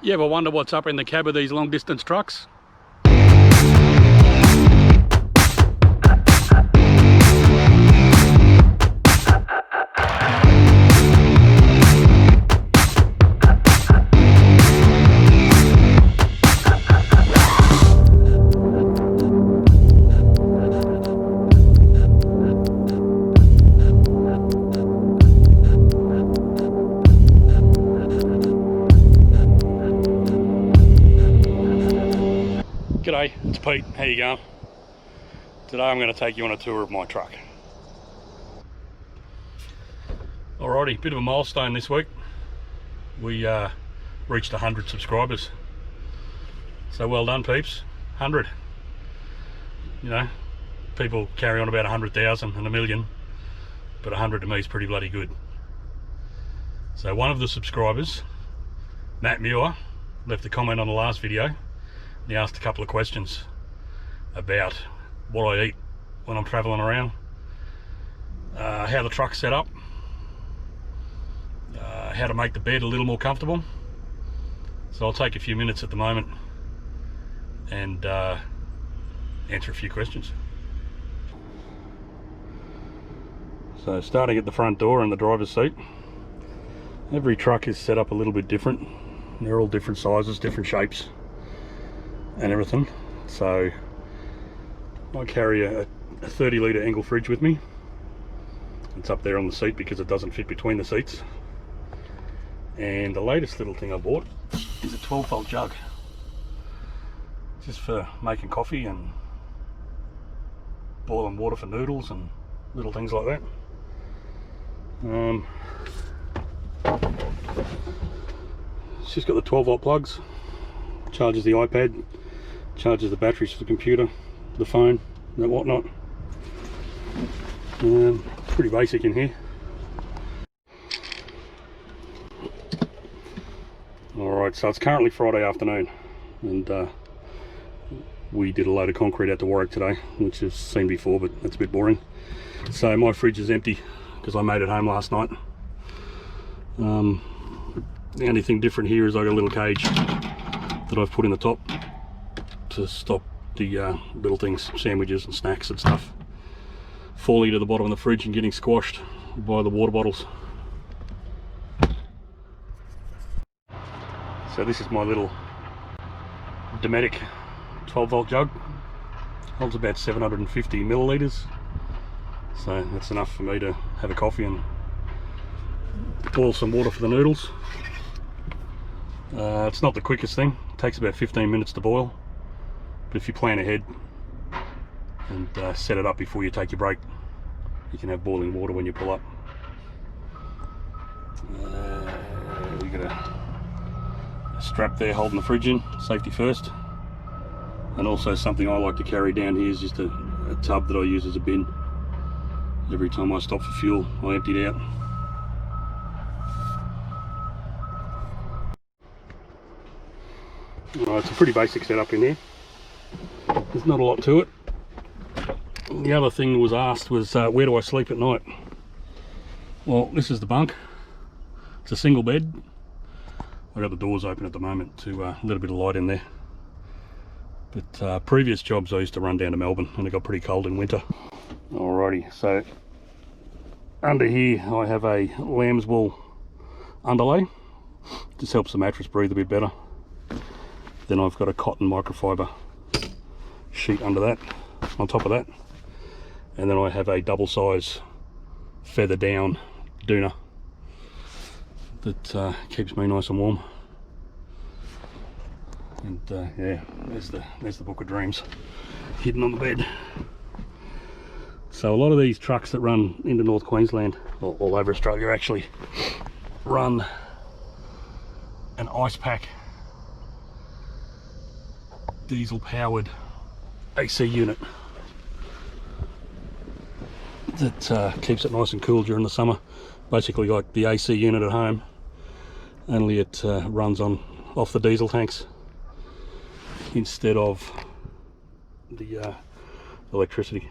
You ever wonder what's up in the cab of these long distance trucks? G'day, it's Pete. How you going? Today I'm going to take you on a tour of my truck. Alrighty, bit of a milestone this week. We reached 100 subscribers. So well done, peeps. 100. You know, people carry on about 100,000 and a million, but 100 to me is pretty bloody good. So one of the subscribers, Matt Muir, left a comment on the last video. He asked a couple of questions about what I eat when I'm traveling around, how the truck's set up, how to make the bed a little more comfortable. So I'll take a few minutes at the moment and answer a few questions. So starting at the front door and the driver's seat, every truck is set up a little bit different. They're all different sizes, different shapes and everything. So I carry a 30 litre Engel fridge with me. It's up there on the seat because it doesn't fit between the seats. And the latest little thing I bought is a 12-volt jug, just for making coffee and boiling water for noodles and little things like that. It's just got the 12-volt plugs, charges the iPad, charges the batteries for the computer, the phone, and whatnot. Pretty basic in here. Alright, so it's currently Friday afternoon, and we did a load of concrete out to Warwick today, which you've seen before, but that's a bit boring. So my fridge is empty because I made it home last night. The only thing different here is I got a little cage that I've put in the top to stop the little things, sandwiches and snacks and stuff, falling to the bottom of the fridge and getting squashed by the water bottles. So this is my little Dometic 12-volt jug. Holds about 750 millilitres. So that's enough for me to have a coffee and boil some water for the noodles. It's not the quickest thing. It takes about 15 minutes to boil. But if you plan ahead and set it up before you take your break, you can have boiling water when you pull up. We got a strap there holding the fridge in, safety first. And also something I like to carry down here is just a tub that I use as a bin. Every time I stop for fuel, I empty it out. Alright, it's a pretty basic setup in here. There's not a lot to it. The other thing that was asked was where do I sleep at night? Well, this is the bunk. It's a single bed. I've got the doors open at the moment to let a bit of light in there. But previous jobs I used to run down to Melbourne and it got pretty cold in winter. Alrighty, so under here I have a lamb's wool underlay. Just helps the mattress breathe a bit better. Then I've got a cotton microfiber sheet under that, on top of that. And then I have a double size feather down doona that keeps me nice and warm. And yeah, there's the Book of Dreams hidden on the bed. So a lot of these trucks that run into North Queensland, or all over Australia actually, run an ice pack diesel powered AC unit that keeps it nice and cool during the summer. Basically like the AC unit at home, only it runs off the diesel tanks instead of the electricity.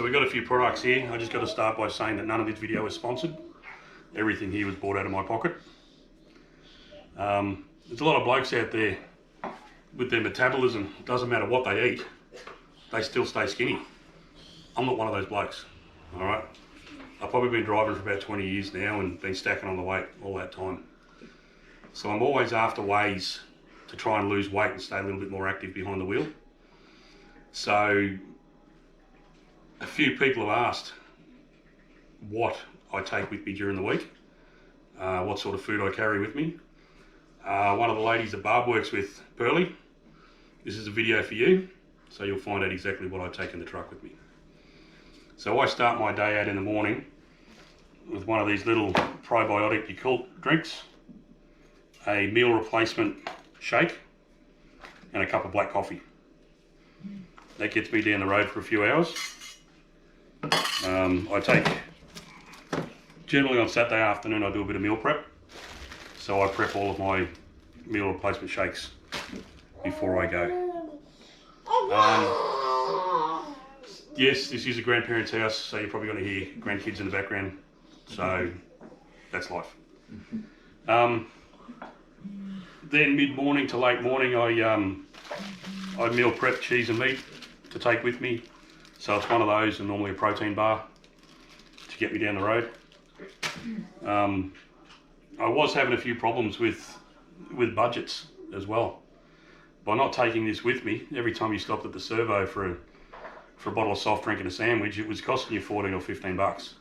so we've got a few products here. I just got to start by saying that none of this video is sponsored. Everything here was bought out of my pocket. There's a lot of blokes out there with their metabolism. It doesn't matter what they eat, they still stay skinny. I'm not one of those blokes, all right? I've probably been driving for about 20 years now and been stacking on the weight all that time. So I'm always after ways to try and lose weight and stay a little bit more active behind the wheel. So a few people have asked what I take with me during the week, what sort of food I carry with me. One of the ladies that Barb works with, Pearly, this is a video for you, so you'll find out exactly what I take in the truck with me. So I start my day out in the morning with one of these little probiotic Yakult drinks, a meal replacement shake, and a cup of black coffee. That gets me down the road for a few hours. I take, generally on Saturday afternoon, I do a bit of meal prep. So I prep all of my meal replacement shakes before I go. Yes, this is a grandparent's house, so you're probably going to hear grandkids in the background. So that's life. Then mid-morning to late morning, I meal prep cheese and meat to take with me. So it's one of those and normally a protein bar to get me down the road. I was having a few problems with budgets as well. By not taking this with me, every time you stopped at the servo for a bottle of soft drink and a sandwich, it was costing you 14 or 15 bucks.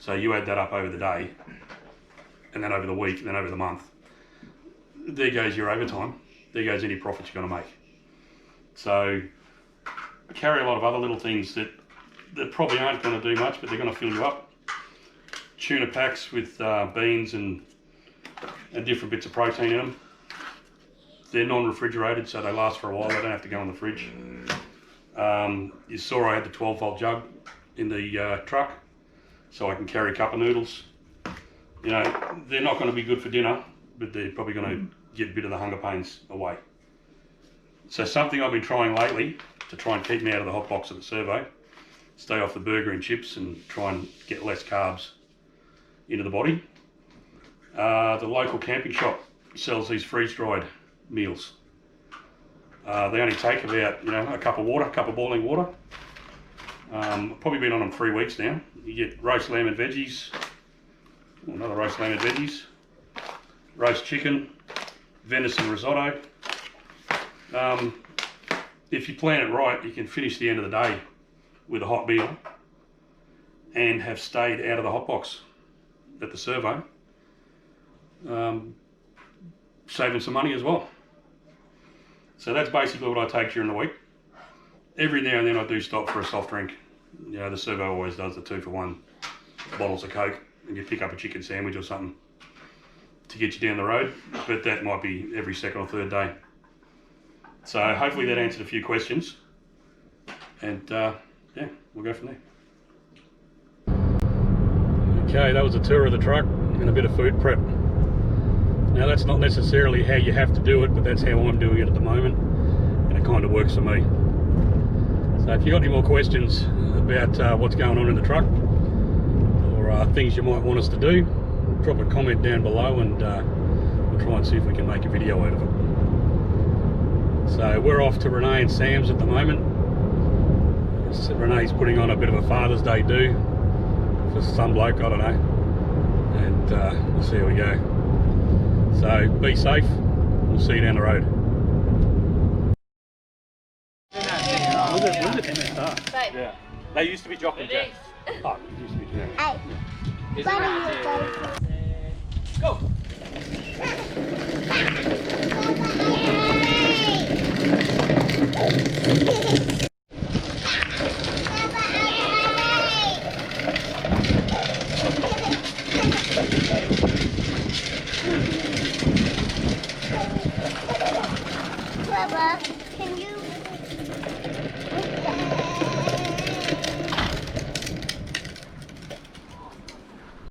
So you add that up over the day, and then over the week, and then over the month. There goes your overtime. There goes any profit you're going to make. So I carry a lot of other little things that probably aren't going to do much, but they're going to fill you up. Tuna packs with beans and different bits of protein in them. They're non-refrigerated, so they last for a while. They don't have to go in the fridge. You saw I had the 12-volt jug in the truck, so I can carry a cup of noodles. You know, they're not going to be good for dinner, but they're probably going to get a bit of the hunger pains away. So something I've been trying lately to try and keep me out of the hot box at the servo, stay off the burger and chips and try and get less carbs into the body. The local camping shop sells these freeze-dried meals. They only take about, a cup of boiling water. I've probably been on them 3 weeks now. You get roast lamb and veggies, another roast lamb and veggies, roast chicken, venison risotto. If you plan it right, you can finish the end of the day with a hot meal and have stayed out of the hot box at the servo, saving some money as well. So that's basically what I take during the week. Every now and then I do stop for a soft drink. The servo always does the 2-for-1 bottles of Coke, and you pick up a chicken sandwich or something to get you down the road, but that might be every second or third day. So hopefully that answered a few questions, and yeah, we'll go from there. Okay, that was a tour of the truck and a bit of food prep. Now that's not necessarily how you have to do it, but that's how I'm doing it at the moment, and it kind of works for me. So if you've got any more questions about what's going on in the truck, or things you might want us to do, drop a comment down below and we'll try and see if we can make a video out of it. So we're off to Renee and Sam's at the moment. So Renee's putting on a bit of a Father's Day do for some bloke, I don't know, and we'll see how we go. So be safe, we'll see you down the road. Was it MSR? Yeah. They used to be Jock and Jack. Oh, it used to be Jack. Hey.